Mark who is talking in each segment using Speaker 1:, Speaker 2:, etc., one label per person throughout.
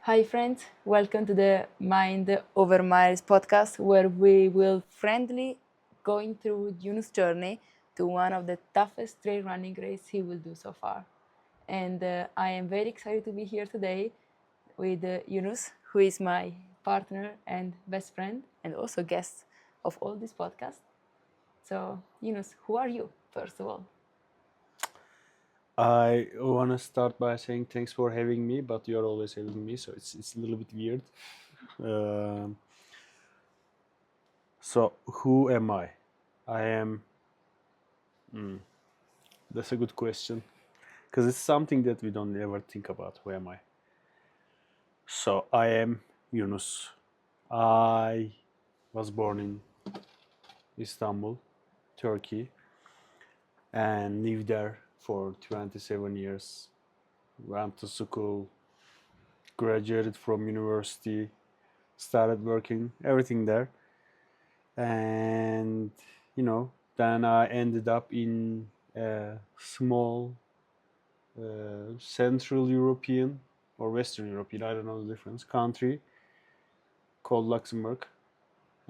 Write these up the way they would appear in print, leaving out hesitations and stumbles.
Speaker 1: Hi, friends. Welcome to the Mind Over Miles podcast, where we will friendly going through Yunus' journey to one of the toughest trail running race he will do so far. And I am very excited to be here today with Yunus, who is my partner and best friend, and also guest of all this podcast. So, Yunus, who are you, first of all?
Speaker 2: I want to start by saying thanks for having me, but you're always having me, so it's a little bit weird. Um, so who am I? I am. Mm, that's a good question because it's something that we don't ever think about. Who am I? So I am Yunus. I was born in Istanbul, Turkey, and lived there for 27 years. Went to school, graduated from university, started working, everything there. And then I ended up in a small Central European or Western European, I don't know the difference, country called Luxembourg,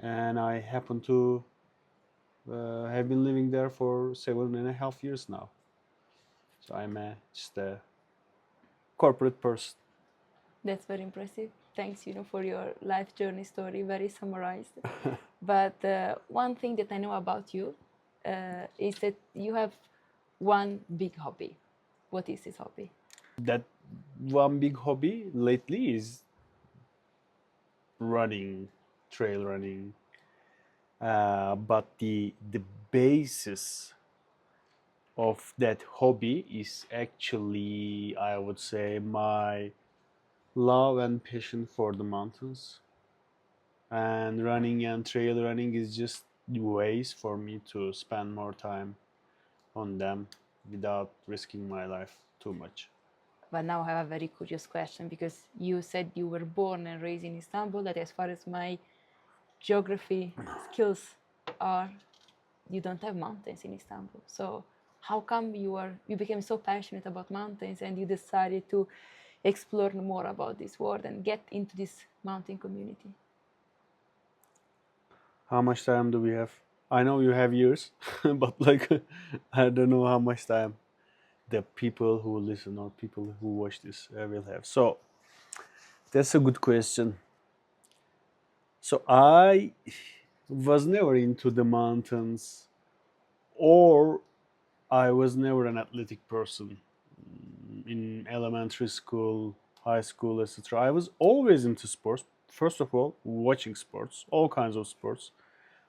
Speaker 2: and I happen to have been living there for 7.5 years now. So I'm just a corporate person.
Speaker 1: That's very impressive. Thanks, for your life journey story, very summarized. But one thing that I know about you is that you have one big hobby. What is this hobby?
Speaker 2: That one big hobby lately is running, trail running. But the basis of that hobby is actually, I would say, my love and passion for the mountains. And running and trail running is just ways for me to spend more time on them without risking my life too much.
Speaker 1: But now I have a very curious question because you said you were born and raised in Istanbul. That, as far as my geography skills are, you don't have mountains in Istanbul. So how come you became so passionate about mountains and you decided to explore more about this world and get into this mountain community?
Speaker 2: How much time do we have? I know you have years, but like I don't know how much time the people who listen or people who watch this will have. So that's a good question. So I was never into the mountains, or I was never an athletic person in elementary school, high school, etc. I was always into sports. First of all, watching sports, all kinds of sports.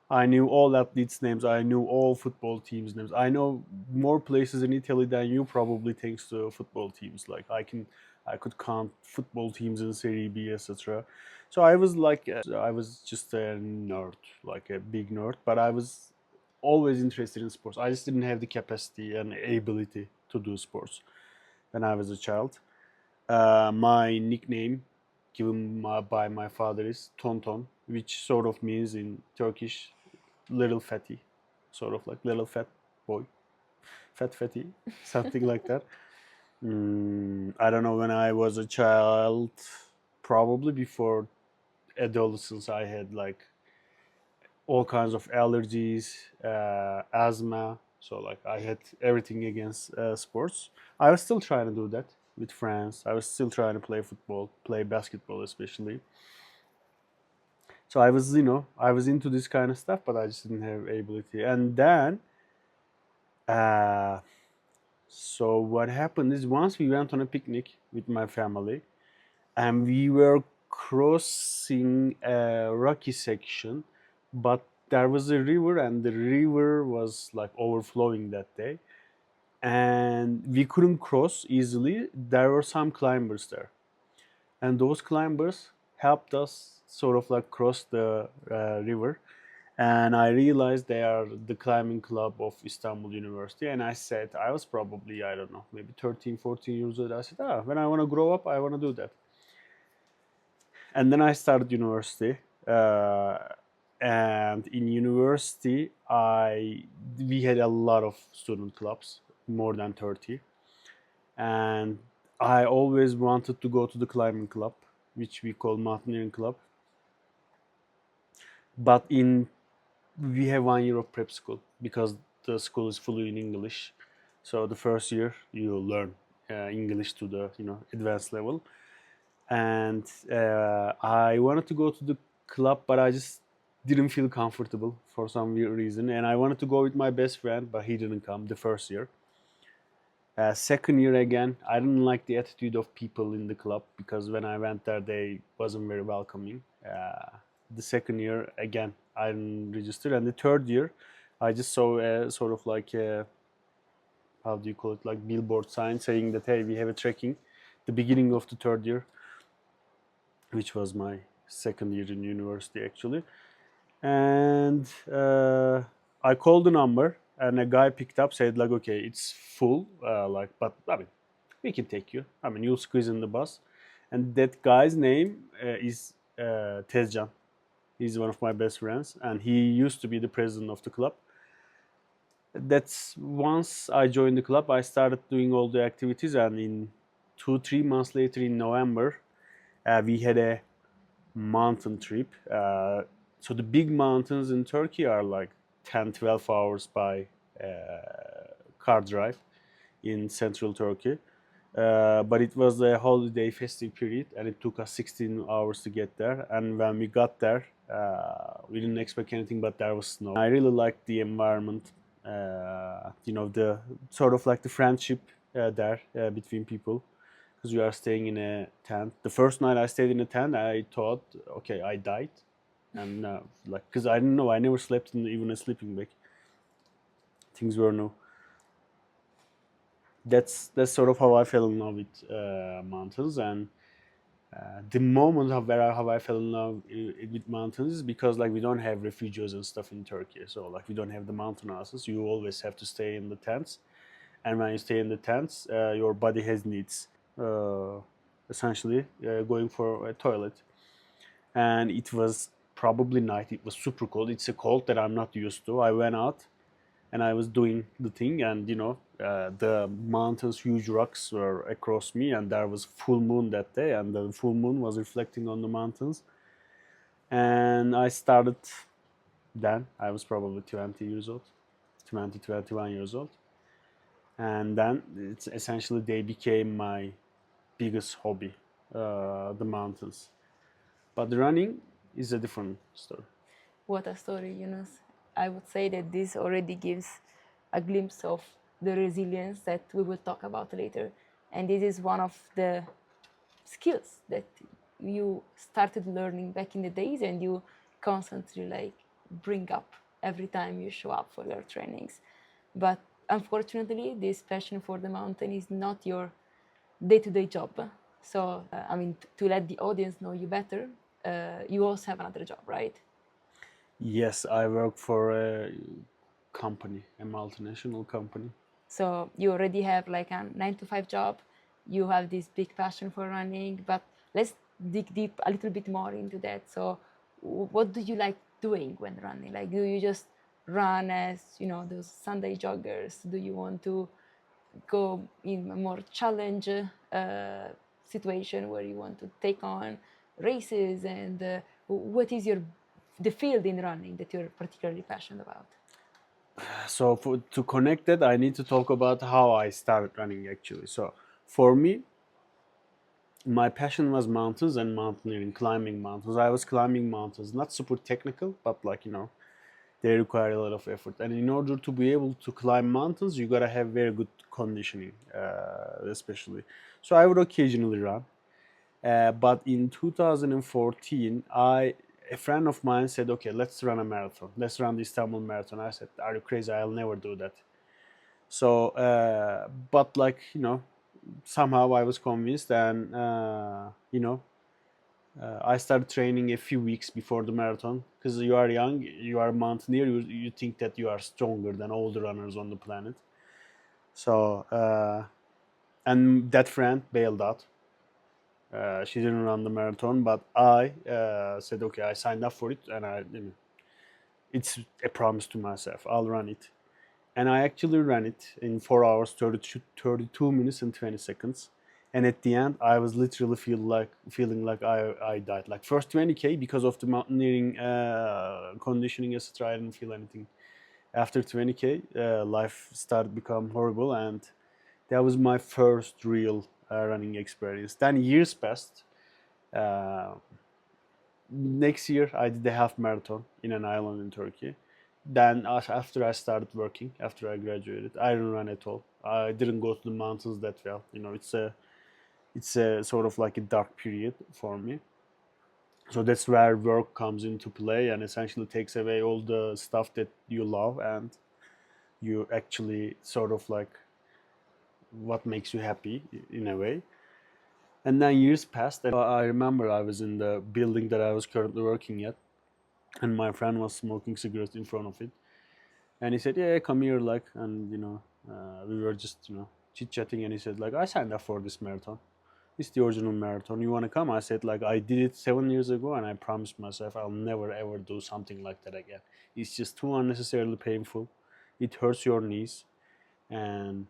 Speaker 2: I knew all athletes' names. I knew all football teams' names. I know more places in Italy than you probably, thanks to football teams. Like I could count football teams in Serie B, etc. So I was like, I was just a nerd, like a big nerd. But I was always interested in sports. I just didn't have the capacity and ability to do sports when I was a child. My nickname given by my father is Tonton, which sort of means in Turkish little fatty, sort of like little fat boy, fat fatty, something like that. I don't know, when I was a child, probably before adolescence, I had like all kinds of allergies, asthma. So like I had everything against sports. I was still trying to do that with friends. I was still trying to play football, play basketball especially. So I was, I was into this kind of stuff, but I just didn't have ability. And then, uh, so what happened is once we went on a picnic with my family, and we were crossing a rocky section, but there was a river, and the river was like overflowing that day, and we couldn't cross easily. There were some climbers there, and those climbers helped us sort of like cross the river. And I realized they are the climbing club of Istanbul University. And I said, I was probably, I don't know, maybe 13, 14 years old. I said, when I want to grow up, I want to do that. And then I started university. And in university, we had a lot of student clubs, more than 30. And I always wanted to go to the climbing club. which we call mountaineering club. But we have 1 year of prep school because the school is fully in English. So the first year you learn English to the advanced level. And I wanted to go to the club, but I just didn't feel comfortable for some weird reason. And I wanted to go with my best friend, but he didn't come the first year. Second year again, I didn't like the attitude of people in the club because when I went there, they wasn't very welcoming. The second year again, I didn't register, and the third year, I just saw a sort of like how do you call it, like billboard sign saying that hey, we have a trekking. The beginning of the third year, which was my second year in university actually, and I called the number, and a guy picked up, said like, okay, it's full, like, but I mean, we can take you. I mean, you'll squeeze in the bus, and that guy's name is Tezcan. He's one of my best friends, and he used to be the president of the club. That's once I joined the club, I started doing all the activities, and in 2 3 months later, in November, we had a mountain trip. So the big mountains in Turkey are like 10 12 hours by car drive in central Turkey. But it was a holiday festive period, and it took us 16 hours to get there. And when we got there, we didn't expect anything, but there was snow. I really liked the environment, the sort of like the friendship there between people, because we are staying in a tent. The first night I stayed in a tent, I thought, okay, I died, and like, because I didn't know, I never slept in even a sleeping bag. Things were new. That's sort of how I fell in love with mountains, and the moment how I fell in love with mountains is because like we don't have refuges and stuff in Turkey, so like we don't have the mountain houses. You always have to stay in the tents, and when you stay in the tents, your body has needs. Uh, Essentially, going for a toilet, and it was probably night. It was super cold. It's a cold that I'm not used to. I went out and I was doing the thing, and the mountains, huge rocks were across me, and there was full moon that day, and the full moon was reflecting on the mountains. And I started then. I was probably 20 years old, 20 21 years old, and then it's essentially they became my biggest hobby, the mountains. But the running is a different story.
Speaker 1: What a story, Yunus. I would say that this already gives a glimpse of the resilience that we will talk about later. And this is one of the skills that you started learning back in the days and you constantly like bring up every time you show up for your trainings. But unfortunately, this passion for the mountain is not your day-to-day job. So, I mean, to let the audience know you better, you also have another job, right?
Speaker 2: Yes, I work for a company, a multinational company.
Speaker 1: So you already have like a 9 to 5 job. You have this big passion for running, but let's dig deep a little bit more into that. So, what do you like doing when running? Like, do you just run as those Sunday joggers? Do you want to go in a more challenge situation where you want to take on races? And what is the field in running that you're particularly passionate about?
Speaker 2: So to connect that, I need to talk about how I started running actually. So for me, my passion was mountains and mountaineering, climbing mountains. I was climbing mountains, not super technical, but like they require a lot of effort. And in order to be able to climb mountains, you gotta have very good conditioning, especially. So I would occasionally run. But in 2014, a friend of mine said, "Okay, let's run a marathon. Let's run the Istanbul Marathon." I said, "Are you crazy? I'll never do that." So, but like somehow I was convinced, and I started training a few weeks before the marathon because you are young, you are a mountaineer, you think that you are stronger than all the runners on the planet. So, and that friend bailed out. She didn't run the marathon, but I said, okay, I signed up for it, and it's a promise to myself. I'll run it, and I actually ran it in 4 hours, 32 minutes and 20 seconds, And at the end, I was literally feeling like I died. Like first 20K, because of the mountaineering conditioning, etc., I didn't feel anything. After 20K, life started become horrible, and that was my first real running experience. Then years passed. Uh, Next year, I did a half marathon in an island in Turkey. Then after I started working, after I graduated, I didn't run at all. I didn't go to the mountains that well. It's a sort of like a dark period for me. So that's where work comes into play and essentially takes away all the stuff that you love, and you actually sort of like what makes you happy in a way. And then years passed, and I remember I was in the building that I was currently working at, and my friend was smoking cigarettes in front of it, and he said, "Yeah, come here," like, and we were just chit chatting, and he said, like, "I signed up for this marathon. It's the original marathon. You want to come?" I said, like, "I did it 7 years ago, and I promised myself I'll never ever do something like that again. It's just too unnecessarily painful. It hurts your knees, and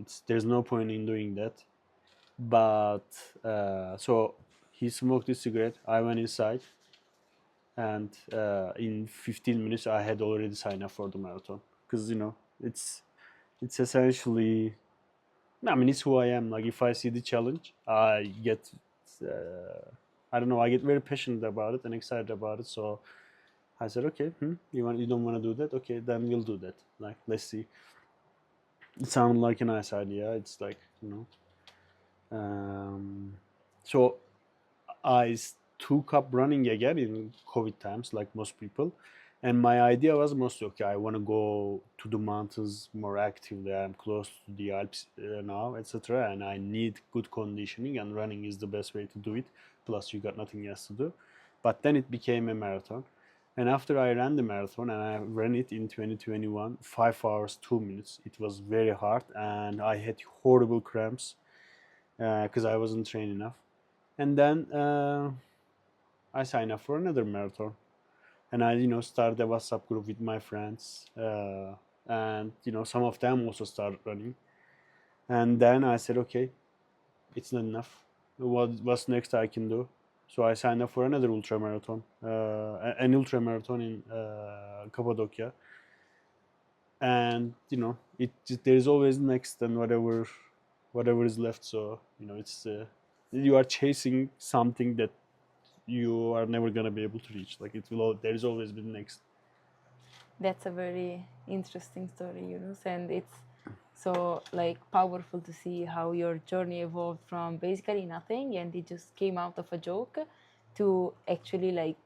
Speaker 2: it's there's no point in doing that." But so he smoked his cigarette. I went inside, and in 15 minutes I had already signed up for the marathon, because it's essentially, I mean, it's who I am. Like, if I see the challenge, I get, I don't know, I get very passionate about it and excited about it. So I said, okay, you don't want to do that? Okay, then we'll do that. Like, let's see. It sounded like a nice idea. It's like, so I took up running again in COVID times, like most people. And my idea was mostly, okay, I want to go to the mountains more actively. I'm close to the Alps now, etc. And I need good conditioning, and running is the best way to do it. Plus, you got nothing else to do. But then it became a marathon. And after I ran the marathon, and I ran it in 2021, 5 hours, 2 minutes, it was very hard. And I had horrible cramps because I wasn't trained enough. And then I signed up for another marathon, and I started a WhatsApp group with my friends, and some of them also started running. And then I said, okay, it's not enough. What's next I can do? So I signed up for another ultra marathon, an ultra marathon in Cappadocia. And there's always next, and whatever is left. So it's you are chasing something that you are never gonna be able to reach. Like, there's always been next.
Speaker 1: That's a very interesting story, Yunus, and it's so like powerful to see how your journey evolved from basically nothing and it just came out of a joke to actually like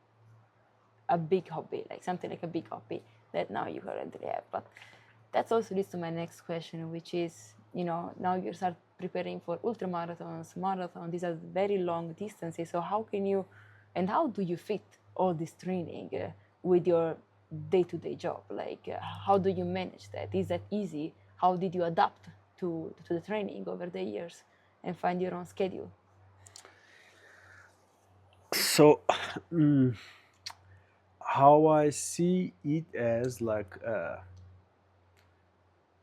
Speaker 1: a big hobby, like something like a big hobby that now you currently have. But that also leads to my next question, which is, now you start preparing for ultra marathons, marathon. These are very long distances. So how can you, and how do you fit all this training with your day-to-day job? Like, how do you manage that? Is that easy? How did you adapt to the training over the years and find your own schedule?
Speaker 2: So, how I see it as like,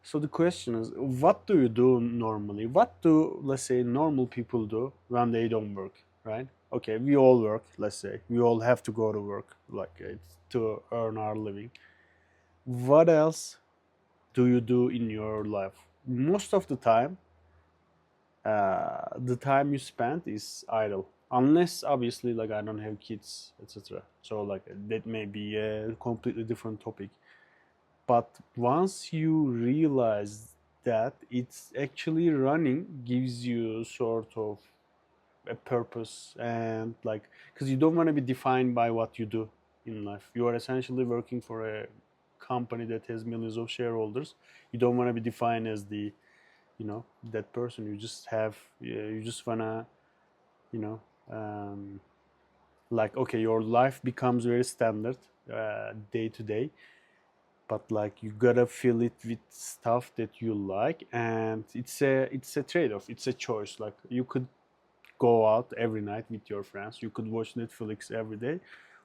Speaker 2: so the question is, what do you do normally? What do, let's say, normal people do when they don't work, right? Okay, we all work. Let's say we all have to go to work, like, to earn our living. What else do you do in your life? Most of the time you spend is idle, unless obviously, like, I don't have kids, etc. So, like, that may be a completely different topic. But once you realize that it's actually running gives you sort of a purpose, and like, because you don't want to be defined by what you do in life. You are essentially working for a company that has millions of shareholders. You don't want to be defined as the that person. You just have, you just wanna, you know um, like, okay, your life becomes very standard, day to day, but like, you gotta fill it with stuff that you like, and it's a trade-off, it's a choice. Like, you could go out every night with your friends, you could watch Netflix every day,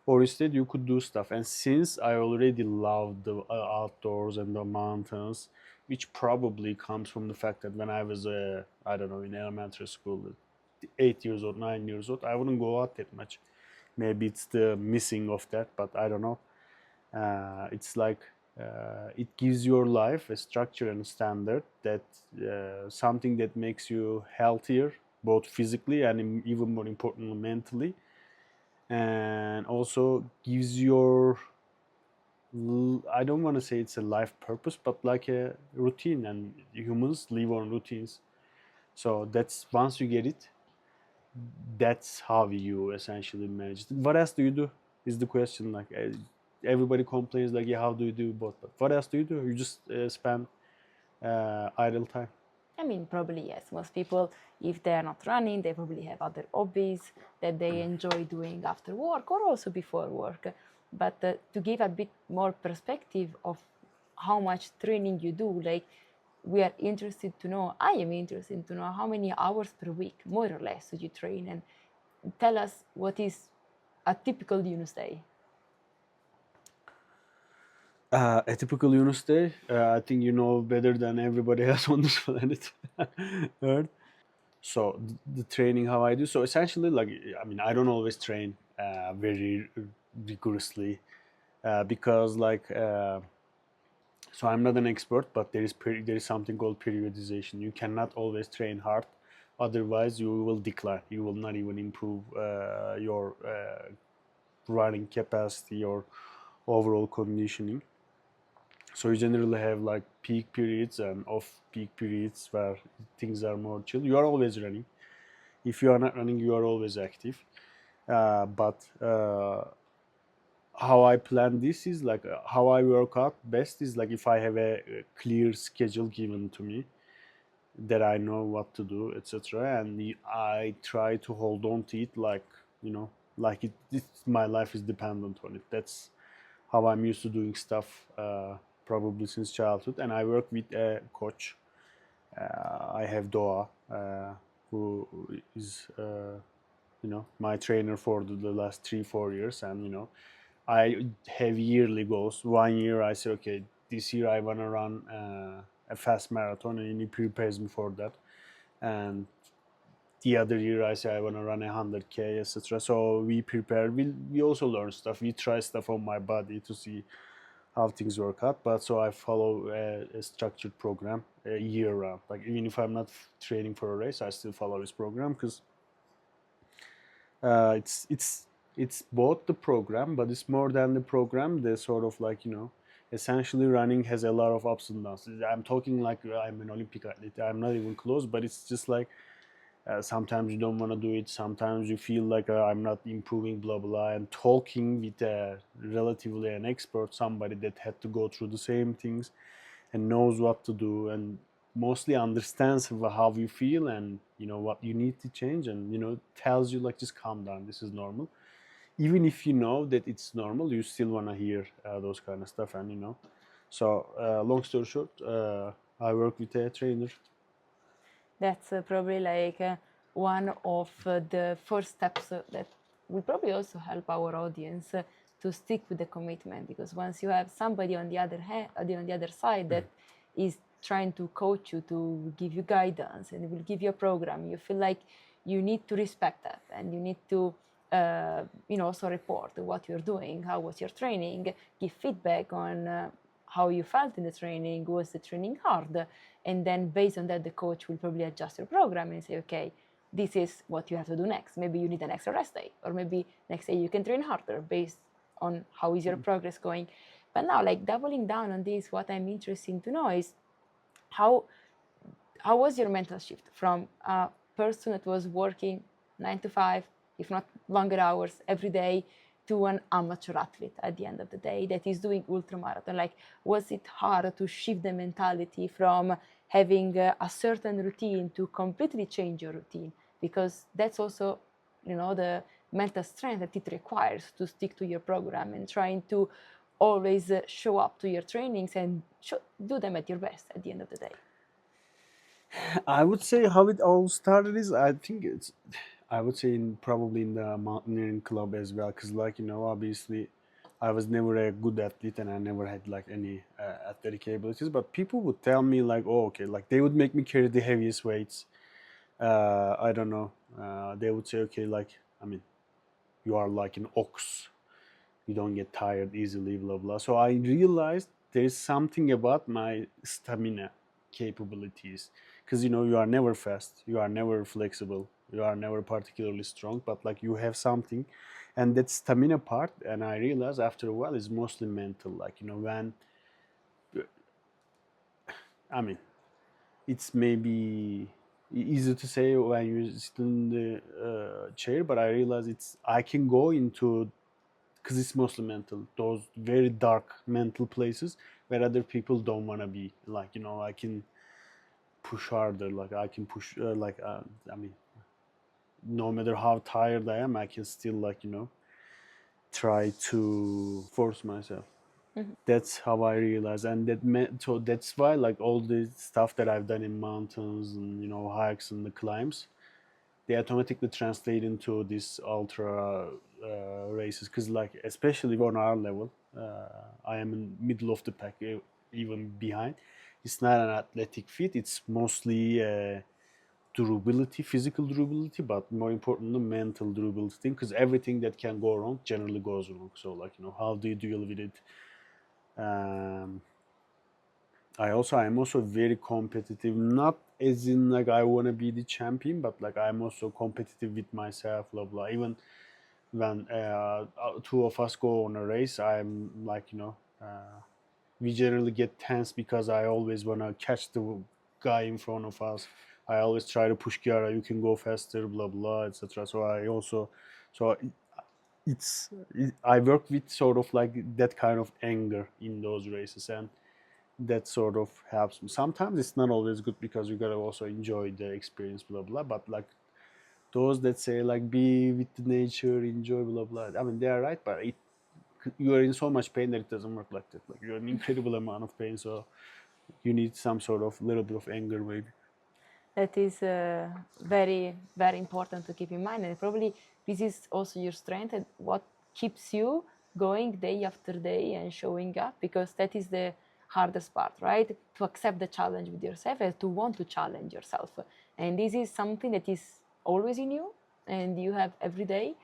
Speaker 2: or instead you could do stuff. And since I already love the outdoors and the mountains, which probably comes from the fact that when I was, I don't know, in elementary school, 8 years old, 9 years old, I wouldn't go out that much. Maybe it's the missing of that, but I don't know. It's like it gives your life a structure and a standard, that something that makes you healthier, both physically and even more importantly mentally, and also gives your, I don't want to say it's a life purpose, but like a routine, and humans live on routines. So that's, once you get it, that's how you essentially manage it. What else do you do is the question. Like everybody complains like, yeah, how do you do both? But what else do you do? You just spend idle time.
Speaker 1: I mean, probably yes. Most people, if they are not running, they probably have other hobbies that they enjoy doing after work or also before work. But to give a bit more perspective of how much training you do, like we are interested to know, I am interested to know how many hours per week, more or less, do you train, and tell us what is a typical Yunus day.
Speaker 2: A typical Yunus day, I think you know better than everybody else on this planet Earth. So the training, how I do, so essentially, like, I mean, I don't always train very rigorously, because like so I'm not an expert, but there is something called periodization. You cannot always train hard, otherwise you will decline. You will not even improve your running capacity or overall conditioning. So you generally have like peak periods and off peak periods where things are more chill. You are always running. If you are not running, you are always active. But how I plan this is like, how I work out best is like, if I have a clear schedule given to me, that I know what to do, etc., and I try to hold on to it, like, like my life is dependent on it. That's how I'm used to doing stuff, probably since childhood. And I work with a coach. I have Doa, who is my trainer for the last 3-4 years, and I have yearly goals. One year I say, okay, this year I want to run a fast marathon, and he prepares me for that. And the other year I say I want to run 100K, etc. So we prepare. We also learn stuff. We try stuff on my body to see how things work out. But so I follow a structured program year round. Like, even if I'm not training for a race, I still follow this program, because it's both the program, but it's more than the program. The sort of like, essentially running has a lot of ups and downs. I'm talking like I'm an Olympic athlete. I'm not even close, but it's just like, sometimes you don't want to do it. Sometimes you feel like, I'm not improving, blah blah. And talking with relatively an expert, somebody that had to go through the same things and knows what to do, and mostly understands how you feel, and what you need to change, and tells you like, just calm down, this is normal. Even if you know that it's normal, you still want to hear those kind of stuff. And so long story short, I work with a trainer.
Speaker 1: That's probably like one of the first steps that will probably also help our audience to stick with the commitment, because once you have somebody on the other side that is trying to coach you, to give you guidance, and will give you a program, you feel like you need to respect that, and you need to also report what you're doing, how was your training, give feedback on how you felt in the training, was the training hard, and then based on that the coach will probably adjust your program and say, okay, this is what you have to do next. Maybe you need an extra rest day, or maybe next day you can train harder based on how is your progress going. But now, like, doubling down on this, what I'm interested to know is how was your mental shift from a person that was working 9 to 5, if not longer hours every day, to an amateur athlete at the end of the day that is doing ultramarathon? Like, was it hard to shift the mentality from having a certain routine to completely change your routine? Because that's also, the mental strength that it requires to stick to your program and trying to always show up to your trainings and do them at your best at the end of the day.
Speaker 2: I would say how it all started is, I would say probably in the mountaineering club as well, because like obviously I was never a good athlete, and I never had like any athletic abilities. But people would tell me like, oh, okay, like they would make me carry the heaviest weights. I don't know. They would say, okay, like, I mean, you are like an ox. You don't get tired easily, blah blah. So I realized there is something about my stamina capabilities, because you are never fast, you are never flexible, you are never particularly strong, but like you have something, and that stamina part. And I realized after a while is mostly mental. Like when I mean, it's maybe easy to say when you sit in the chair, but I realize I can go into, because it's mostly mental, those very dark mental places where other people don't want to be. Like I can push harder, like I can push I mean, no matter how tired I am, I can still try to force myself. That's how I realized. And so that's why like all the stuff that I've done in mountains and hikes and the climbs, they automatically translate into this ultra races. Because like especially on our level, I am in middle of the pack, even behind. It's not an athletic feat, it's mostly durability, physical durability, but more importantly mental durability, because everything that can go wrong generally goes wrong. So like how do you deal with it? um, I'm also very competitive, not as in like I want to be the champion, but like I'm also competitive with myself, blah blah. Even when two of us go on a race, I'm like we generally get tense because I always want to catch the guy in front of us. I always try to push Kiara, you can go faster, blah blah, etc. So I also, so I work with sort of like that kind of anger in those races, and that sort of helps me. Sometimes it's not always good because you gotta also enjoy the experience, blah blah. But like those that say like be with the nature, enjoy, blah blah. I mean they are right, but you are in so much pain that it doesn't work like that. Like you're in incredible amount of pain, so you need some sort of little bit of anger, maybe.
Speaker 1: That is very, very important to keep in mind. And probably this is also your strength and what keeps you going day after day and showing up, because that is the hardest part, right? To accept the challenge with yourself and to want to challenge yourself. And this is something that is always in you and you have every day.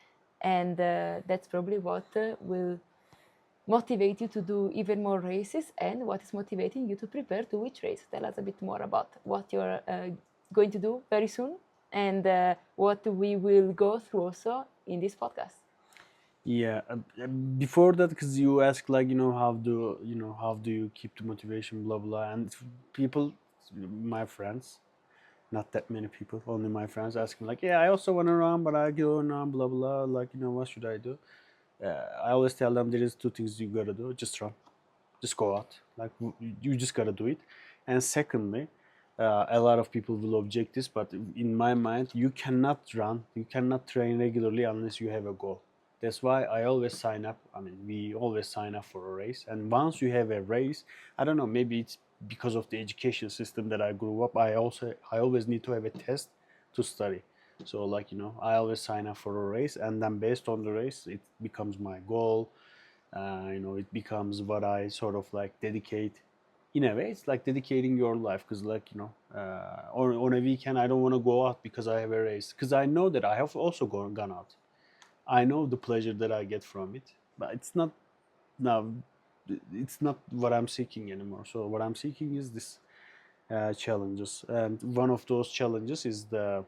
Speaker 1: And that's probably what will motivate you to do even more races, and what is motivating you to prepare to which race. Tell us a bit more about what you're going to do very soon, and what we will go through also in this podcast.
Speaker 2: Yeah. Before that, because you asked like how do you keep the motivation, blah blah, and people, my friends, not that many people, only my friends ask me like, yeah, I also want to run, but I go on, blah blah, like what should I do? I always tell them there is two things you gotta do: just run, just go out, like you just gotta do it. And secondly, a lot of people will object this, but in my mind, you cannot run, you cannot train regularly unless you have a goal. That's why I always sign up. I mean, we always sign up for a race, and once you have a race, I don't know, maybe it's because of the education system that I grew up. I always need to have a test to study. So like I always sign up for a race, and then based on the race, it becomes my goal. It becomes what I sort of like dedicate. In a way, it's like dedicating your life, because like or on a weekend I don't want to go out because I have a race, because I know that I have also gone out. I know the pleasure that I get from it, but it's not now. It's not what I'm seeking anymore. So what I'm seeking is this challenges, and one of those challenges is the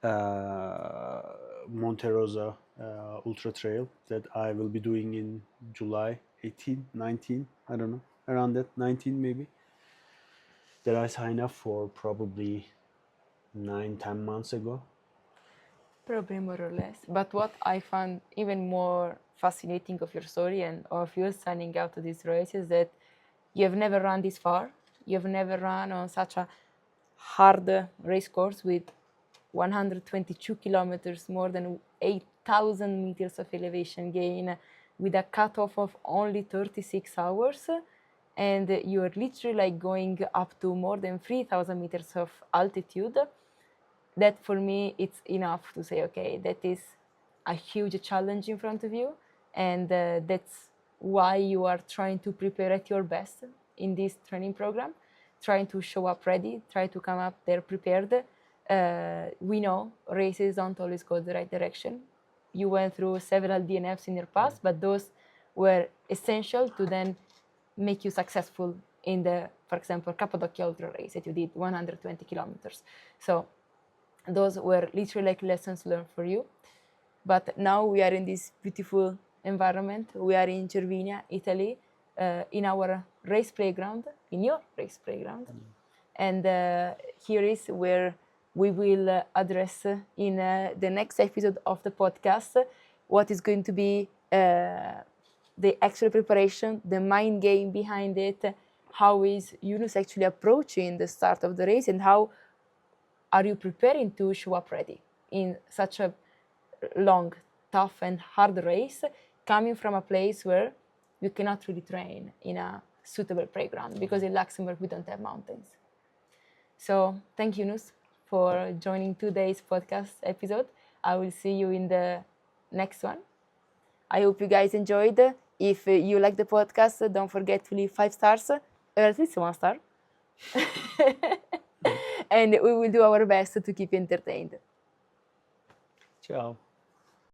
Speaker 2: uh, Monte Rosa Ultra Trail that I will be doing in July 18, 19, I don't know, around that, 19 maybe, that I signed up for probably 9, 10 months ago.
Speaker 1: Probably more or less. But what I found even more fascinating of your story and of you signing out to this race is that you have never run this far. You have never run on such a hard race course with 122 kilometers, more than 8,000 meters of elevation gain, with a cutoff of only 36 hours. And you are literally like going up to more than 3,000 meters of altitude. That for me, it's enough to say, okay, that is a huge challenge in front of you. And that's why you are trying to prepare at your best in this training program, trying to show up ready, try to come up there prepared. We know races don't always go the right direction. You went through several DNFs in your past, but those were essential to then make you successful in the, for example, Cappadocia Ultra race that you did 120 kilometers. So those were literally like lessons learned for you. But now we are in this beautiful environment. We are in Cervinia, Italy, in our race playground, in your race playground. And here is where we will address in the next episode of the podcast what is going to be the actual preparation, the mind game behind it, how is Yunus actually approaching the start of the race, and how are you preparing to show up ready in such a long, tough, and hard race, coming from a place where you cannot really train in a suitable playground, because in Luxembourg we don't have mountains. So thank you, Yunus, for joining today's podcast episode. I will see you in the next one. I hope you guys enjoyed. If you like the podcast, don't forget to leave 5 stars, or at least 1 star. And we will do our best to keep you entertained.
Speaker 2: Ciao.